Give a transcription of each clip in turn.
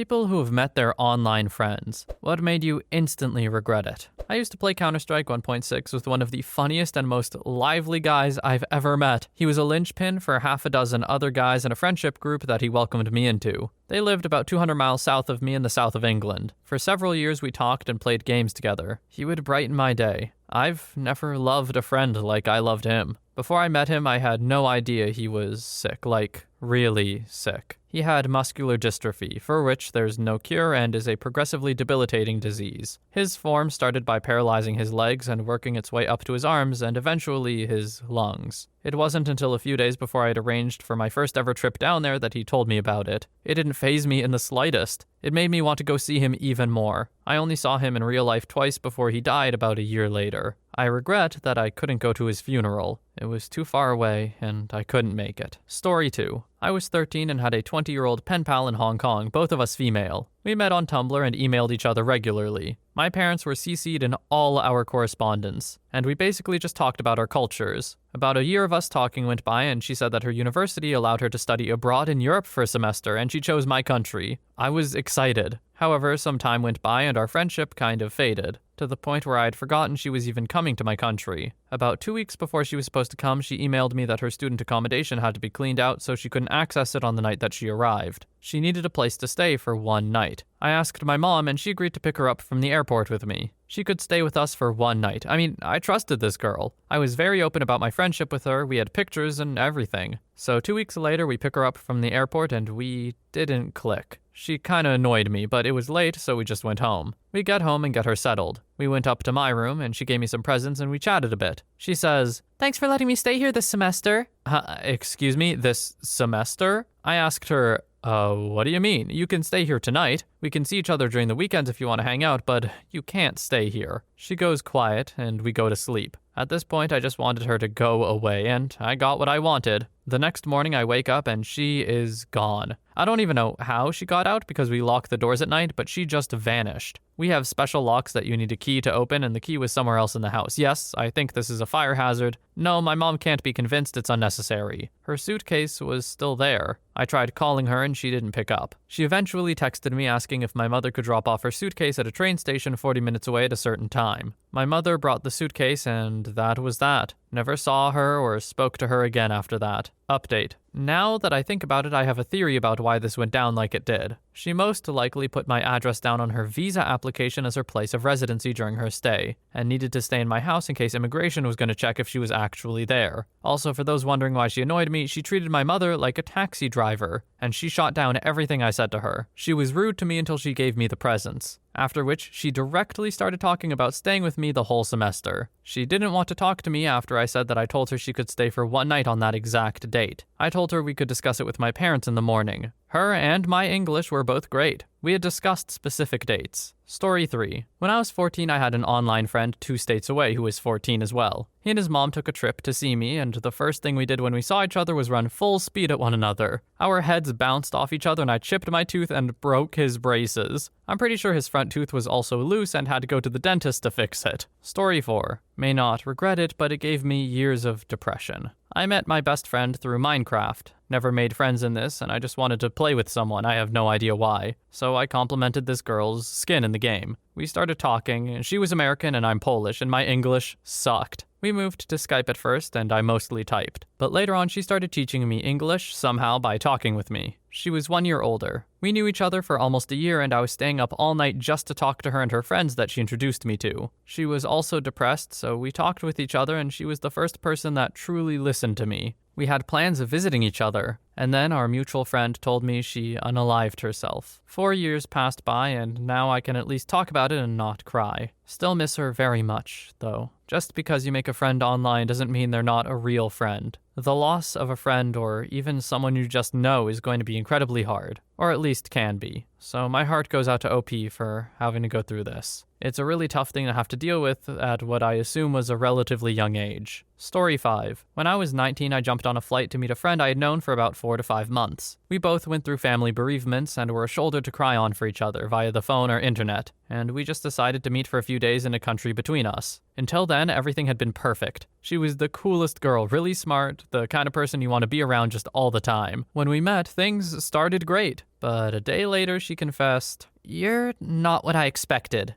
People who have met their online friends. What made you instantly regret it? I used to play Counter-Strike 1.6 with one of the funniest and most lively guys I've ever met. He was a linchpin for half a dozen other guys in a friendship group that he welcomed me into. They lived about 200 miles south of me in the south of England. For several years we talked and played games together. He would brighten my day. I've never loved a friend like I loved him. Before I met him, I had no idea he was sick, like really sick. He had muscular dystrophy, for which there's no cure and is a progressively debilitating disease. His form started by paralyzing his legs and working its way up to his arms and eventually his lungs. It wasn't until a few days before I'd arranged for my first ever trip down there that he told me about it. It didn't faze me in the slightest. It made me want to go see him even more. I only saw him in real life twice before he died about a year later. I regret that I couldn't go to his funeral. It was too far away, and I couldn't make it. Story 2. I was 13 and had a 20-year-old pen pal in Hong Kong, both of us female. We met on Tumblr and emailed each other regularly. My parents were CC'd in all our correspondence, and we basically just talked about our cultures. About a year of us talking went by, and she said that her university allowed her to study abroad in Europe for a semester, and she chose my country. I was excited. However, some time went by and our friendship kind of faded, to the point where I had forgotten she was even coming to my country. About 2 weeks before she was supposed to come, she emailed me that her student accommodation had to be cleaned out so she couldn't access it on the night that she arrived. She needed a place to stay for one night. I asked my mom and she agreed to pick her up from the airport with me. She could stay with us for one night. I mean, I trusted this girl. I was very open about my friendship with her. We had pictures and everything. So 2 weeks later, we pick her up from the airport and we didn't click. She kinda annoyed me, but it was late, so we just went home. We get home and get her settled. We went up to my room and she gave me some presents and we chatted a bit. She says, "Thanks for letting me stay here this semester." Excuse me, this semester? I asked her, what do you mean? You can stay here tonight. We can see each other during the weekends if you want to hang out, but you can't stay here. She goes quiet and we go to sleep. At this point, I just wanted her to go away, and I got what I wanted. The next morning, I wake up and she is gone. I don't even know how she got out because we lock the doors at night, but she just vanished. We have special locks that you need a key to open, and the key was somewhere else in the house. Yes, I think this is a fire hazard. No, my mom can't be convinced it's unnecessary. Her suitcase was still there. I tried calling her and she didn't pick up. She eventually texted me asking if my mother could drop off her suitcase at a train station 40 minutes away at a certain time. My mother brought the suitcase and that was that. Never saw her or spoke to her again after that. Update. Now that I think about it, I have a theory about why this went down like it did. She most likely put my address down on her visa application as her place of residency during her stay, and needed to stay in my house in case immigration was going to check if she was actually there. Also, for those wondering why she annoyed me, she treated my mother like a taxi driver, and she shot down everything I said to her. She was rude to me until she gave me the presents. After which, she directly started talking about staying with me the whole semester. She didn't want to talk to me after I said that I told her she could stay for one night on that exact date. I told her we could discuss it with my parents in the morning. Her and my English were both great. We had discussed specific dates. Story 3. When I was 14, I had an online friend 2 states away who was 14 as well. He and his mom took a trip to see me, and the first thing we did when we saw each other was run full speed at one another. Our heads bounced off each other and I chipped my tooth and broke his braces. I'm pretty sure his front tooth was also loose and had to go to the dentist to fix it. Story 4. May not regret it, but it gave me years of depression. I met my best friend through Minecraft. Never made friends in this, and I just wanted to play with someone. I have no idea why. So I complimented this girl's skin in the game. We started talking, and she was American and I'm Polish, and my English sucked. We moved to Skype at first, and I mostly typed. But later on, she started teaching me English somehow by talking with me. She was 1 year older. We knew each other for almost a year, and I was staying up all night just to talk to her and her friends that she introduced me to. She was also depressed, so we talked with each other, and she was the first person that truly listened to me. We had plans of visiting each other, and then our mutual friend told me she unalived herself. 4 years passed by, and now I can at least talk about it and not cry. Still miss her very much, though. Just because you make a friend online doesn't mean they're not a real friend. The loss of a friend or even someone you just know is going to be incredibly hard, or at least can be. So my heart goes out to OP for having to go through this. It's a really tough thing to have to deal with at what I assume was a relatively young age. Story 5. When I was 19, I jumped on a flight to meet a friend I had known for about 4 to 5 months. We both went through family bereavements and were a shoulder to cry on for each other via the phone or internet, and we just decided to meet for a few days in a country between us. Until then, everything had been perfect. She was the coolest girl, really smart, the kind of person you want to be around just all the time. When we met, things started great. but a day later she confessed, "You're not what I expected."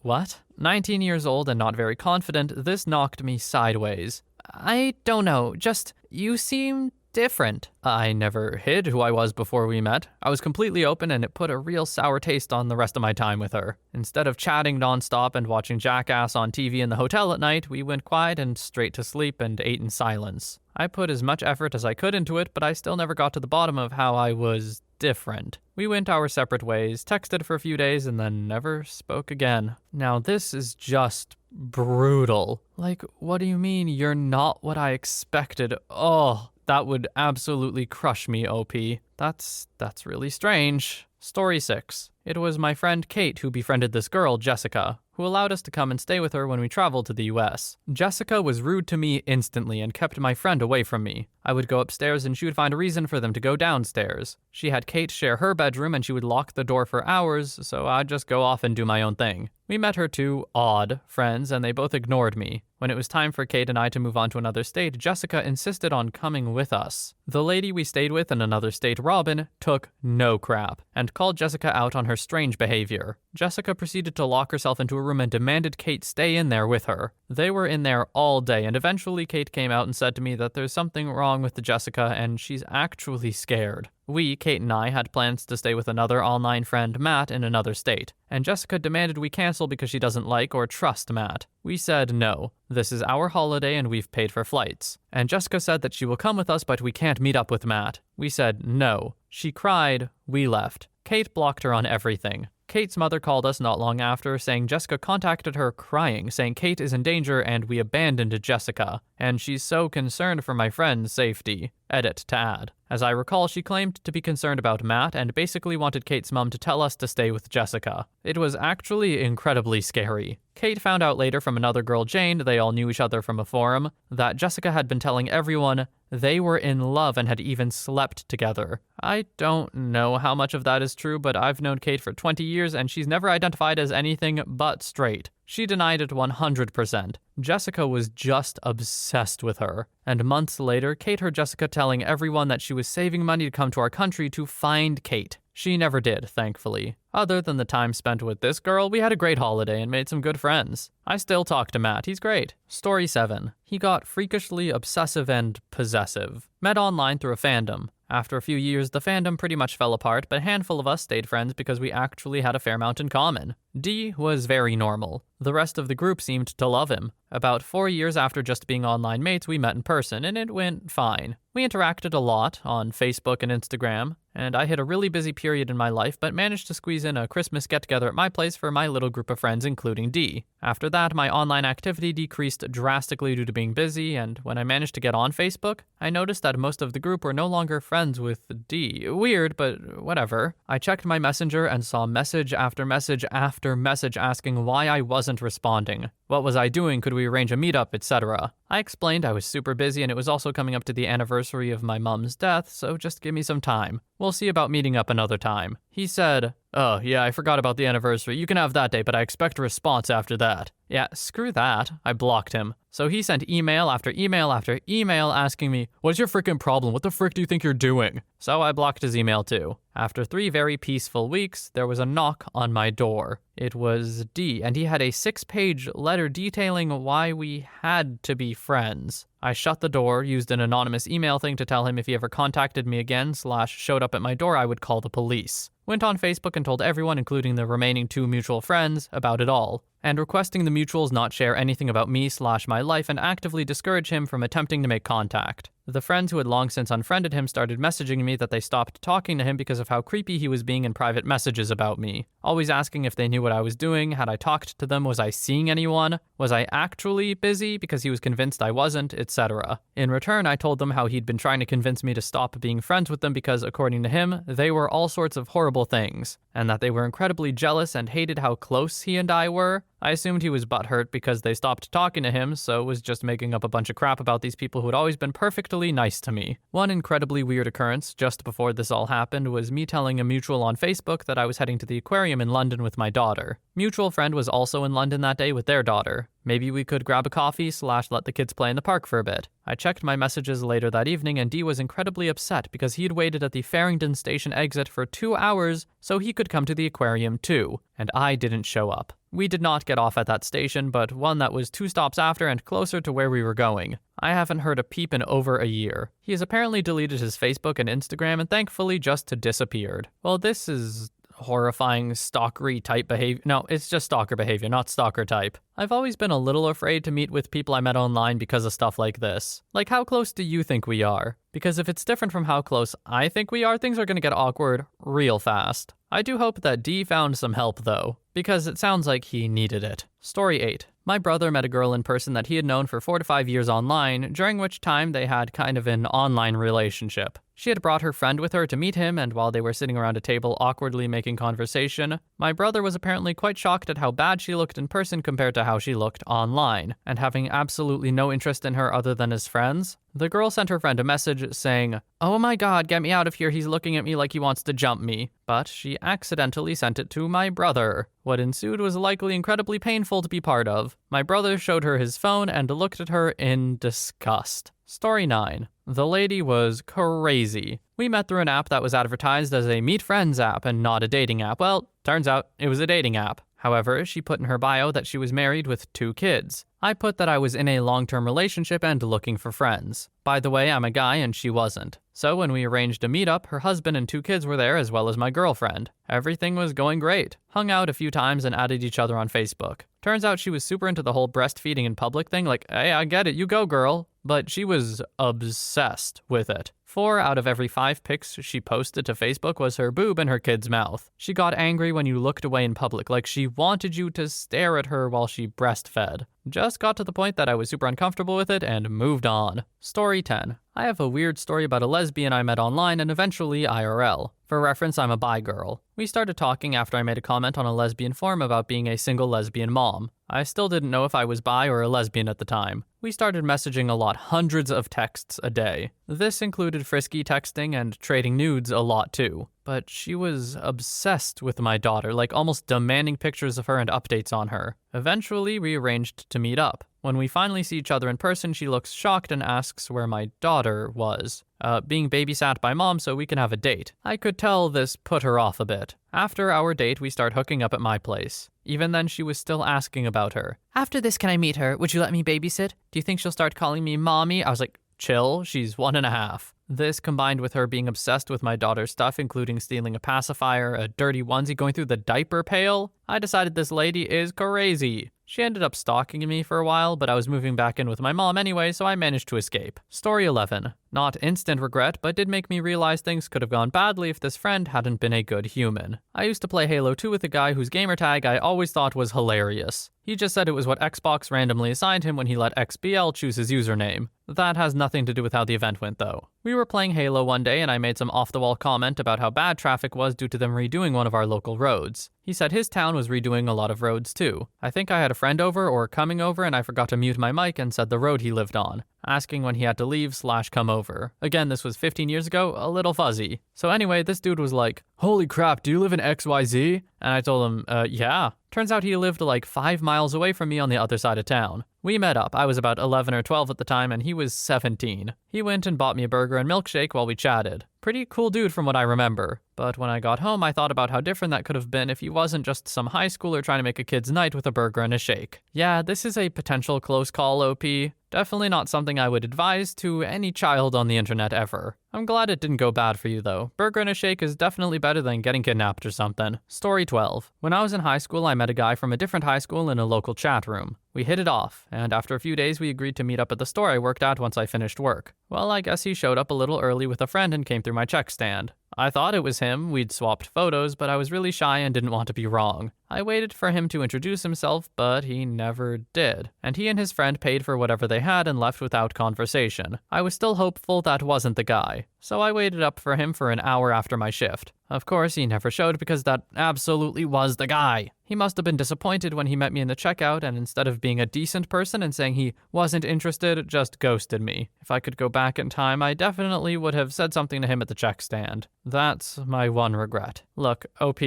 What? 19 years old and not very confident, this knocked me sideways. "I don't know, just, you seem different." I never hid who I was before we met. I was completely open, and it put a real sour taste on the rest of my time with her. Instead of chatting nonstop and watching Jackass on TV in the hotel at night, we went quiet and straight to sleep and ate in silence. I put as much effort as I could into it, but I still never got to the bottom of how I was different. We went our separate ways, texted for a few days, and then never spoke again. Now this is just brutal. Like, what do you mean you're not what I expected? Oh, that would absolutely crush me, OP. That's really strange. Story 6. It was my friend Kate who befriended this girl, Jessica, who allowed us to come and stay with her when we traveled to the US. Jessica was rude to me instantly and kept my friend away from me. I would go upstairs and she would find a reason for them to go downstairs. She had Kate share her bedroom and she would lock the door for hours, so I'd just go off and do my own thing. We met her two odd friends and they both ignored me. When it was time for Kate and I to move on to another state, Jessica insisted on coming with us. The lady we stayed with in another state, Robin, took no crap and called Jessica out on her strange behavior. Jessica proceeded to lock herself into a room and demanded Kate stay in there with her. They were in there all day, and eventually Kate came out and said to me that there's something wrong with the Jessica and she's actually scared. We, Kate and I, had plans to stay with another online friend, Matt, in another state, and Jessica demanded we cancel because she doesn't like or trust Matt. We said no. This is our holiday and we've paid for flights. And Jessica said that she will come with us, but we can't meet up with Matt. We said no. She cried. We left. Kate blocked her on everything. Kate's mother called us not long after, saying Jessica contacted her crying, saying Kate is in danger and we abandoned Jessica, and she's so concerned for my friend's safety. Edit to add. As I recall, she claimed to be concerned about Matt and basically wanted Kate's mom to tell us to stay with Jessica. It was actually incredibly scary. Kate found out later from another girl, Jane, they all knew each other from a forum, that Jessica had been telling everyone they were in love and had even slept together. I don't know how much of that is true, but I've known Kate for 20 years and she's never identified as anything but straight. She denied it 100%. Jessica was just obsessed with her. And months later, Kate heard Jessica telling everyone that she was saving money to come to our country to find Kate. She never did, thankfully. Other than the time spent with this girl, we had a great holiday and made some good friends. I still talk to Matt, he's great. Story 7. He got freakishly obsessive and possessive. Met online through a fandom. After a few years, the fandom pretty much fell apart, but a handful of us stayed friends because we actually had a fair amount in common. D was very normal. The rest of the group seemed to love him. About 4 years after just being online mates, we met in person, and it went fine. We interacted a lot on Facebook and Instagram, and I hit a really busy period in my life, but managed to squeeze in a Christmas get-together at my place for my little group of friends, including D. After that, my online activity decreased drastically due to being busy, and when I managed to get on Facebook, I noticed that most of the group were no longer friends with D. Weird, but whatever. I checked my messenger and saw message after message after message asking why I wasn't responding. What was I doing? Could we arrange a meetup, etc.? I explained I was super busy and it was also coming up to the anniversary of my mom's death, so just give me some time. We'll see about meeting up another time. He said, "Oh, yeah, I forgot about the anniversary. You can have that day, but I expect a response after that." Yeah, screw that. I blocked him. So he sent email after email after email asking me, "What's your freaking problem? What the frick do you think you're doing?" So I blocked his email too. After 3 very peaceful weeks, there was a knock on my door. It was D, and he had a 6-page letter detailing why we had to be friends. I shut the door, used an anonymous email thing to tell him if he ever contacted me again / showed up at my door, I would call the police. Went on Facebook and told everyone, including the remaining 2 mutual friends, about it all, and requesting the mutuals not share anything about me / my life and actively discourage him from attempting to make contact. The friends who had long since unfriended him started messaging me that they stopped talking to him because of how creepy he was being in private messages about me. Always asking if they knew what I was doing, had I talked to them, was I seeing anyone, was I actually busy because he was convinced I wasn't, etc. In return, I told them how he'd been trying to convince me to stop being friends with them because, according to him, they were all sorts of horrible things, and that they were incredibly jealous and hated how close he and I were. I assumed he was butthurt because they stopped talking to him, so was just making up a bunch of crap about these people who had always been perfectly nice to me. One incredibly weird occurrence just before this all happened was me telling a mutual on Facebook that I was heading to the aquarium in London with my daughter. Mutual friend was also in London that day with their daughter. Maybe we could grab a coffee / let the kids play in the park for a bit. I checked my messages later that evening and D was incredibly upset because he had waited at the Farringdon station exit for 2 hours so he could come to the aquarium too, and I didn't show up. We did not get off at that station, but one that was 2 stops after and closer to where we were going. I haven't heard a peep in over a year. He has apparently deleted his Facebook and Instagram and thankfully just disappeared. Well, this is horrifying stalkery type behavior. No, it's just stalker behavior, not stalker type. I've always been a little afraid to meet with people I met online because of stuff like this. Like, how close do you think we are? Because if it's different from how close I think we are, things are gonna get awkward real fast. I do hope that D found some help though, because it sounds like he needed it. Story 8. My brother met a girl in person that he had known for 4 to 5 years online, during which time they had kind of an online relationship. She had brought her friend with her to meet him, and while they were sitting around a table awkwardly making conversation, my brother was apparently quite shocked at how bad she looked in person compared to how she looked online, and having absolutely no interest in her other than his friends. The girl sent her friend a message saying, "Oh my god, get me out of here, he's looking at me like he wants to jump me." But she accidentally sent it to my brother. What ensued was likely incredibly painful to be part of. My brother showed her his phone and looked at her in disgust. Story 9. The lady was crazy. We met through an app that was advertised as a meet friends app and not a dating app. Well, turns out it was a dating app. However, she put in her bio that she was married with 2 kids. I put that I was in a long-term relationship and looking for friends. By the way, I'm a guy and she wasn't. So when we arranged a meetup, her husband and 2 kids were there as well as my girlfriend. Everything was going great. Hung out a few times and added each other on Facebook. Turns out she was super into the whole breastfeeding in public thing, like, hey, I get it, you go girl. But she was obsessed with it. 4 out of every 5 pics she posted to Facebook was her boob and her kid's mouth. She got angry when you looked away in public, like she wanted you to stare at her while she breastfed. Just got to the point that I was super uncomfortable with it and moved on. Story 10. I have a weird story about a lesbian I met online and eventually IRL. For reference, I'm a bi girl. We started talking after I made a comment on a lesbian forum about being a single lesbian mom. I still didn't know if I was bi or a lesbian at the time. We started messaging a lot, hundreds of texts a day. This included frisky texting and trading nudes a lot too. But she was obsessed with my daughter, like almost demanding pictures of her and updates on her. Eventually, we arranged to meet up. When we finally see each other in person, she looks shocked and asks where my daughter was. Being babysat by mom so we can have a date. I could tell this put her off a bit. After our date, we start hooking up at my place. Even then, she was still asking about her. After this, can I meet her? Would you let me babysit? Do you think she'll start calling me mommy? I was like, chill, she's 1.5. This combined with her being obsessed with my daughter's stuff, including stealing a pacifier, a dirty onesie, going through the diaper pail, I decided this lady is crazy. She ended up stalking me for a while, but I was moving back in with my mom anyway, so I managed to escape. Story 11. Not instant regret, but did make me realize things could have gone badly if this friend hadn't been a good human. I used to play Halo 2 with a guy whose gamertag I always thought was hilarious. He just said it was what Xbox randomly assigned him when he let XBL choose his username. That has nothing to do with how the event went though. We were playing Halo one day and I made some off-the-wall comment about how bad traffic was due to them redoing one of our local roads. He said his town was redoing a lot of roads too. I think I had a friend over or coming over and I forgot to mute my mic and said the road he lived on, asking when he had to leave / come over. Again, this was 15 years ago, a little fuzzy. So anyway, this dude was like, holy crap, do you live in XYZ? And I told him, yeah. Turns out he lived like 5 miles away from me on the other side of town. We met up. I was about 11 or 12 at the time and he was 17. He went and bought me a burger and milkshake while we chatted. Pretty cool dude from what I remember. But when I got home, I thought about how different that could have been if he wasn't just some high schooler trying to make a kid's night with a burger and a shake. Yeah, this is a potential close call, OP. Definitely not something I would advise to any child on the internet ever. I'm glad it didn't go bad for you though. Burger and a shake is definitely better than getting kidnapped or something. Story 12. When I was in high school, I met a guy from a different high school in a local chat room. We hit it off, and after a few days we agreed to meet up at the store I worked at once I finished work. Well, I guess he showed up a little early with a friend and came through my check stand. I thought it was him, we'd swapped photos, but I was really shy and didn't want to be wrong. I waited for him to introduce himself, but he never did. And he and his friend paid for whatever they had and left without conversation. I was still hopeful that wasn't the guy, so I waited up for him for an hour after my shift. Of course, he never showed because that absolutely was the guy. He must have been disappointed when he met me in the checkout and instead of being a decent person and saying he wasn't interested, just ghosted me. If I could go back in time, I definitely would have said something to him at the check stand. That's my one regret. Look, OP,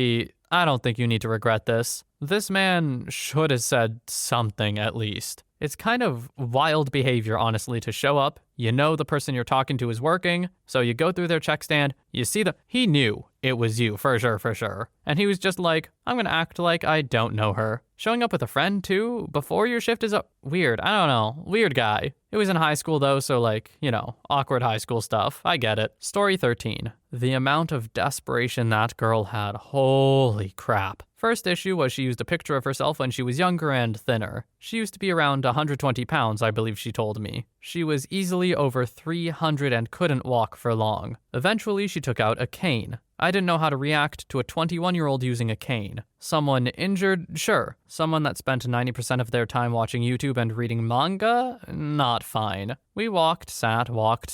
I don't think you need to regret this. This man should have said something at least. It's kind of wild behavior, honestly, to show up. You know the person you're talking to is working, so you go through their check stand, you see he knew it was you, for sure. And he was just like, I'm gonna act like I don't know her. Showing up with a friend, too, before your shift is up. Weird, I don't know. Weird guy. It was in high school, though, so awkward high school stuff. I get it. Story 13. The amount of desperation that girl had. Holy crap. First issue was she used a picture of herself when she was younger and thinner. She used to be around 120 pounds, I believe she told me. She was easily over 300 and couldn't walk for long. Eventually, she took out a cane. I didn't know how to react to a 21-year-old using a cane. Someone injured? Sure. Someone that spent 90% of their time watching YouTube and reading manga? Not fine. We walked, sat, talked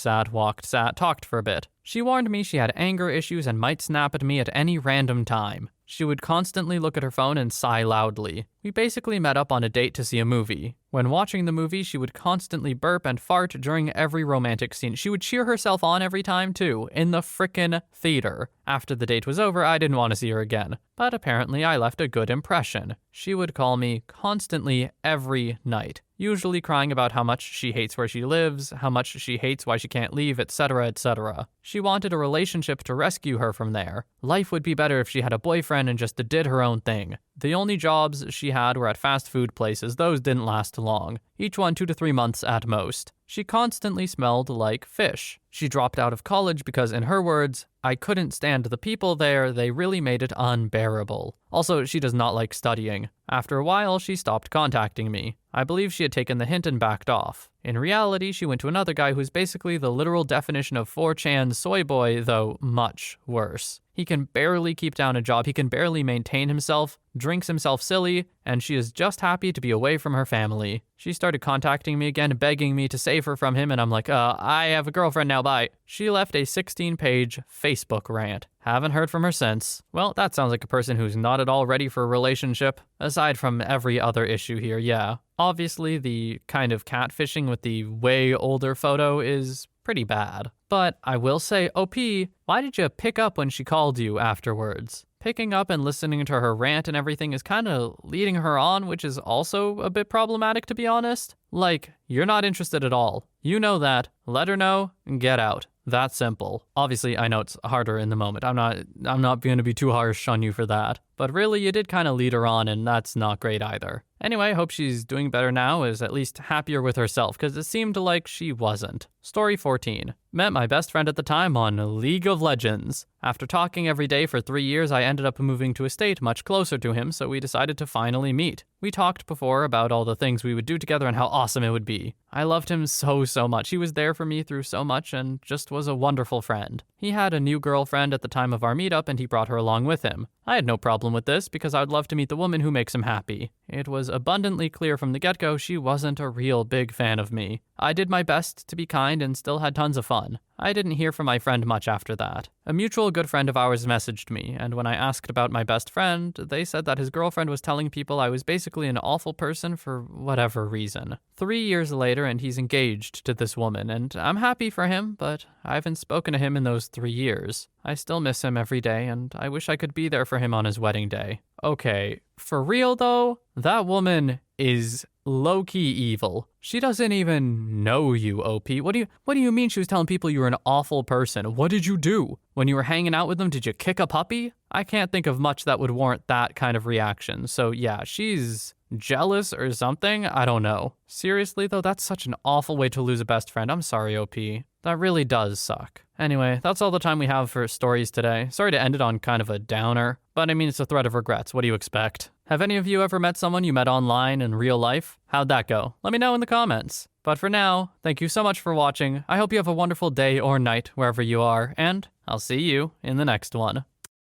for a bit. She warned me she had anger issues and might snap at me at any random time. She would constantly look at her phone and sigh loudly. We basically met up on a date to see a movie. When watching the movie, she would constantly burp and fart during every romantic scene. She would cheer herself on every time, too, in the frickin' theater. After the date was over, I didn't want to see her again. But apparently I left a good impression. She would call me constantly every night, usually crying about how much she hates where she lives, how much she hates why she can't leave, etc., etc. She wanted a relationship to rescue her from there. Life would be better if she had a boyfriend and just did her own thing. The only jobs she had were at fast food places. Those didn't last long. Each one 2 to 3 months at most. She constantly smelled like fish. She dropped out of college because, in her words, I couldn't stand the people there, they really made it unbearable. Also, she does not like studying. After a while, she stopped contacting me. I believe she had taken the hint and backed off. In reality, she went to another guy who's basically the literal definition of 4chan soy boy, though much worse. He can barely keep down a job, he can barely maintain himself, drinks himself silly, and she is just happy to be away from her family. She started contacting me again, begging me to save her from him, and I'm like, I have a girlfriend now, bye. She left a 16-page Facebook rant. Haven't heard from her since. Well, that sounds like a person who's not at all ready for a relationship. Aside from every other issue here, yeah. Obviously, the kind of catfishing with the way older photo is pretty bad. But I will say, OP, why did you pick up when she called you afterwards? Picking up and listening to her rant and everything is kind of leading her on, which is also a bit problematic, to be honest. Like, you're not interested at all. You know that. Let her know and get out. That simple. Obviously, I know it's harder in the moment. I'm not going to be too harsh on you for that. But really, you did kind of lead her on, and that's not great either. Anyway, hope she's doing better now, is at least happier with herself, because it seemed like she wasn't. Story 14. Met my best friend at the time on League of Legends. After talking every day for 3 years, I ended up moving to a state much closer to him, so we decided to finally meet. We talked before about all the things we would do together and how awesome it would be. I loved him so much. He was there for me through so much and just was a wonderful friend. He had a new girlfriend at the time of our meetup and he brought her along with him. I had no problem with this because I would love to meet the woman who makes him happy. It was abundantly clear from the get-go she wasn't a real big fan of me. I did my best to be kind and still had tons of fun. I didn't hear from my friend much after that. A mutual good friend of ours messaged me, and when I asked about my best friend, they said that his girlfriend was telling people I was basically an awful person for whatever reason. 3 years later, and he's engaged to this woman, and I'm happy for him, but I haven't spoken to him in those 3 years. I still miss him every day, and I wish I could be there for him on his wedding day. Okay, for real though, that woman is low-key evil. She doesn't even know you, OP. What do you mean she was telling people you were an awful person? What did you do? When you were hanging out with them, did you kick a puppy? I can't think of much that would warrant that kind of reaction. So yeah, she's jealous or something? I don't know. Seriously though, that's such an awful way to lose a best friend. I'm sorry, OP. That really does suck. Anyway, that's all the time we have for stories today. Sorry to end it on kind of a downer, but I mean, it's a thread of regrets. What do you expect? Have any of you ever met someone you met online in real life? How'd that go? Let me know in the comments. But for now, thank you so much for watching. I hope you have a wonderful day or night wherever you are, and I'll see you in the next one.